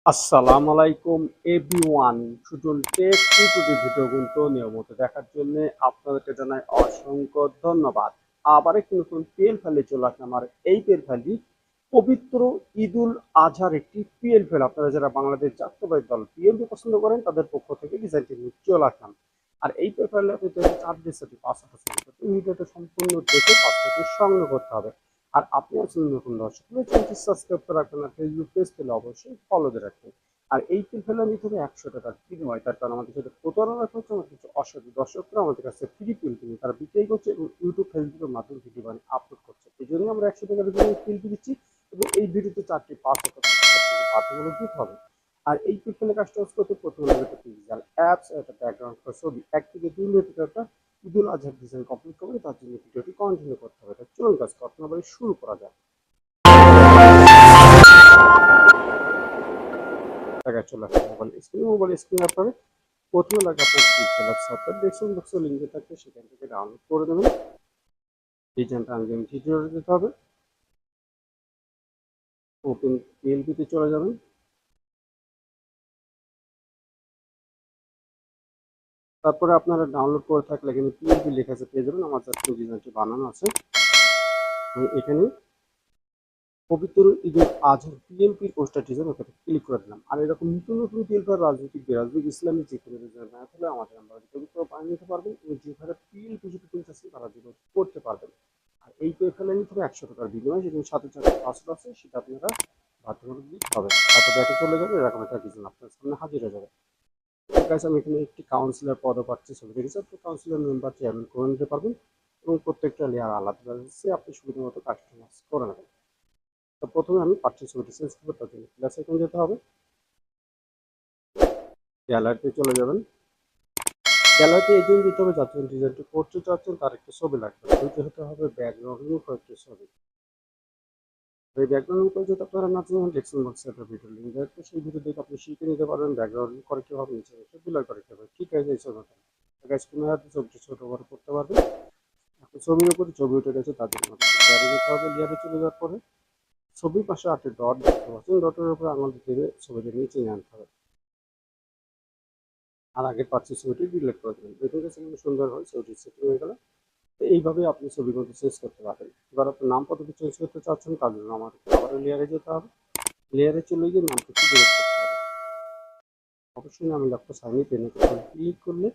আসসালামু আলাইকুম everyone. Sujan tech tutorial video কিন্তু নিয়মিত দেখার জন্য আপনাদেরকে জানাই অসংখ্য ধন্যবাদ। আবার একটি নতুন পিএল ফাইলে চলে আসলাম। আর এই পিএল ফাইলটি পবিত্র ঈদুল আজহার একটি পিএল ফাইল। আপনারা যারা বাংলাদেশ জাতীয়তাবাদী দল বিএনপি পছন্দ করেন তাদের পক্ষ থেকে ডিজাইনটি নিয়ে চলে আসলাম। আর এই পিএল ফাইলে আপনি চার ডিসেটি পাসওয়ার্ড আছে, ভিডিওটা সম্পূর্ণ দেখে পাসওয়ার্ডটি সংগ্রহ করতে হবে। আর আপনি আসলে নতুন দর্শক হলে চ্যানেলটি সাবস্ক্রাইব করে রাখবেন, আর ফেসবুক পেজ পেলে অবশ্যই ফলো দিয়ে রাখবেন। আর এই ফেলে নিতে হবে 100 টাকার বিনিময়। তার কারণ আমাদের সাথে প্রতারণা করছে, আমার কিছু অসাধু দর্শকরা আমাদের কাছে ফ্রি পিল কিনে তারা বিক্রি করছে এবং ইউটিউব ফেসবুকের মাধ্যমে ভিডিও বানিয়ে আপলোড করছে। এই জন্য আমরা 100 টাকার বিনিময়ে পিল দিচ্ছি এবং এই ভিডিওতে 4টি পাসওয়ার্ড বাধ্যতামূলক দিতে হবে। আর এই পিলফেলে কাজটা করতে প্রথমে লাগবে একটা ডিজিটাল অ্যাপস, একটা ব্যাকগ্রাউন্ড ছবি, 1 থেকে 2 মিনিটের একটা ঈদুল আজহার ডিজাইন কমপ্লিট করবে। তার জন্য ভিডিওটি কন্টিনিউ করতে হবে। চলুন কাজ করতে হবে, শুরু করা যায়। জায়গায় চলে আসবে মোবাইল স্ক্রিনে আপনারা প্রথমে লাগে আপনার পিক্সেল সফটওয়্যার ডেস্কটপ বক্সে লিঙ্কে থাকবে, সেখান থেকে ডাউনলোড করে দেবেন। ডিজাইনটা আনলিমিটেড টিউটোরিয়াল দিতে হবে। ওপেন পিএলপিতে চলে যাবেন। তারপরে আপনারা ডাউনলোড করে থাকলে এখানে পিএলপি লেখা আছে, পেয়ে যাবেন। আমার যাতে ডিজাইনটি বানানো আছে, আমি এখানে পবিত্র ঈদুল আজহার পিএলপি পোস্টার ডিজাইন ওখানে ক্লিক করে দিলাম। আর এরকম নতুন নতুন পিএলপি রাজনৈতিক বেরাজনৈতিক ইসলামিক যে কোনো ডিজাইন না থাকলে আমাদের আমরা পবিত্র বানিয়ে নিতে পারবেন এবং যেভাবে পিএলপি যেটা কিনতেছি তারা যেগুলো করতে পারবেন। আর এই পেফেলে নিতে হবে 100 টাকার বিনিময়ে, যেগুলো সাথে সাথে পাসওয়ার্ড আছে সেটা আপনারা বাধ্যতামূলক দিতে হবে। তারপর ব্যাকে চলে যাবে, এরকম একটা ডিজাইন আপনার সামনে হাজির হয়ে যাবে। ঠিক আছে, আমি এখানে একটি কাউন্সিলর পদও পাচ্ছি, ছবি দেখেছি। আপনি কাউন্সিলর মেম্বার চেয়ারম্যান করে নিতে পারবেন এবং প্রত্যেকটা লেয়ার আলাদা আছে, আপনি সুবিধা মতো কাস্টমাইজ করে নেবেন। তো প্রথমে আমি পাচ্ছি ছবিটি চেঞ্জ করবো, তার জন্য প্লাস আইকন যেতে হবে। গ্যালারিতে চলে যাবেন। গ্যালারিতে এই জন্য দিতে হবে যাতে ডিজাইনটি করতে চাচ্ছেন তার একটা ছবি লাগবে। ছবিটি হতে হবে ব্যাকগ্রাউন্ড মুখ একটি ছবি। এই ব্যাকগ্রাউন্ড করে যদি আপনারা না জানেন, ডেসক্রিপশন বক্সে একটা ভিডিও লিঙ্ক দেওয়া আছে, সেই ভিডিও দেখে আপনি শিখে নিতে পারবেন ব্যাকগ্রাউন্ড করে কীভাবে নিচে এসে বিলার করে কীভাবে। ঠিক আছে, এই ছবি গাছ কোনো হাতে ছবিটি ছোটো বড় করতে পারবেন। এখন ছবির উপরে ছবি উঠে গেছে, তার জন্য লেয়ারে যেতে হবে। লেয়ারে চলে যাওয়ার পরে ছবির পাশে 8টি ডট দেখতে পাচ্ছেন, ডটের উপরে আঙুল দিয়ে ছবিটি নিচে নিয়ে আনতে হবে। আর আগের পাচ্ছি ছবিটি ডিলিট করে দেবেন। দেখুন কাছে কিন্তু সুন্দর হয়, ছবিটি সেটিং হয়ে গেল। তো এইভাবে আপনি ছবির মধ্যে চেঞ্জ করতে পারবেন। এবার আপনার নাম পদ্ধতি চেঞ্জ করতে চাচ্ছেন, তার জন্য আমার আবারও লেয়ারে যেতে হবে। লেয়ারে চলে গিয়ে নামটি ডিলিট করতে হবে। অবশ্যই আমি লেখা সাইনি পেনে ক্লিক করলে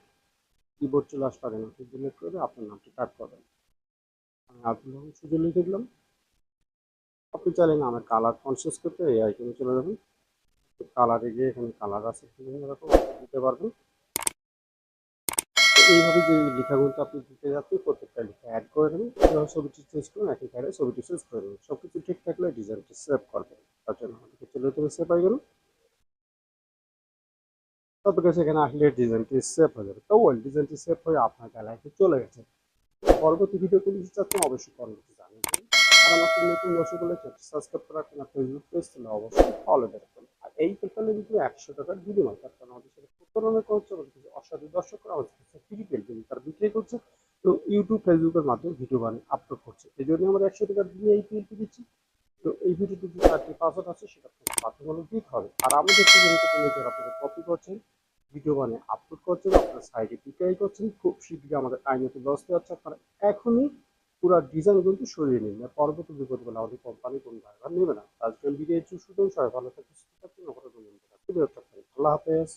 কিবোর্ড চলে আসতে পারে, নামটি ডিলিট করে আপনার নামটি টাইপ করবেন। আমি আব্দুল রহমান সুজন লিখে দিলাম। আপনি চাইলে নামের কালার কনসিয়াস করতে এই আইকনে চলে যাবেন। কালারে গিয়ে এখানে কালার আছে বিভিন্ন রকম, আপনি দিতে পারবেন। এইভাবে যে লেখাগুলো আপনি দিতে যাচ্ছেন প্রত্যেকটা লেখা অ্যাড করে দেবেন। এভাবে ছবিটি চেঞ্জ করুন, একই কারে ছবিটি চেঞ্জ করে দেবেন। সব কিছু ঠিক থাকলে ডিজাইনটি সেভ করবেন। তার জন্য আমাদেরকে চলে যেতে হবে সেভ হয়ে গেল। তারপর কাছে এখানে আসলে ডিজাইনটি সেভ হয়ে যাবে। তো ওই ডিজাইনটি সেভ হয়ে আপনার গ্যালারিতে চলে গেছে। পরবর্তী ভিডিও কোন কিছু চাচ্ছেন অবশ্যই কমেন্টে জানিয়ে দেবেন। আর আমাকে নতুন দর্শক হলে সাবস্ক্রাইব করে রাখবেন, আর ফেসবুক পেজ থেকে অবশ্যই ফলো দিয়ে রাখবেন। আর এই পেপারে কিন্তু 100 টাকার বিনিময়। তার কারণ আমাদের সাথে প্রতারণা করছে, আমাদের কিছু অসাধু দর্শকরা আমাদের কাছে ফ্রি পেল কিন্তু তারা বিক্রি করছে এবং ইউটিউব ফেসবুকের মাধ্যমে ভিডিও বানিয়ে আপলোড করছে। এই জন্য আমরা 100 টাকার দিয়ে এই পিএলপি দিচ্ছি। তো এই ভিডিওতে যে 4টি পাসওয়ার্ড আছে সেটা আপনাকে বাধ্যতামূলক দিতে হবে। আর আমাদের থেকে যারা আপনারা কপি করছেন, ভিডিও বানিয়ে আপলোড করছেন, আপনার সাইডে বিক্রয় করছেন, খুব শীঘ্রই আমাদের আইনত লস দেওয়া হচ্ছে। আপনারা এখনই পুরো ডিজাইন কিন্তু সরিয়ে নিন, পরবর্তী বিপদ বলে আমাদের কোম্পানি কোন ড্রাইভার নেবে না। আজকাল ভিডিও সুযোগ, সবাই ভালো থাকবে, সুস্থ থাকবেন। আল্লাহ হাফেজ।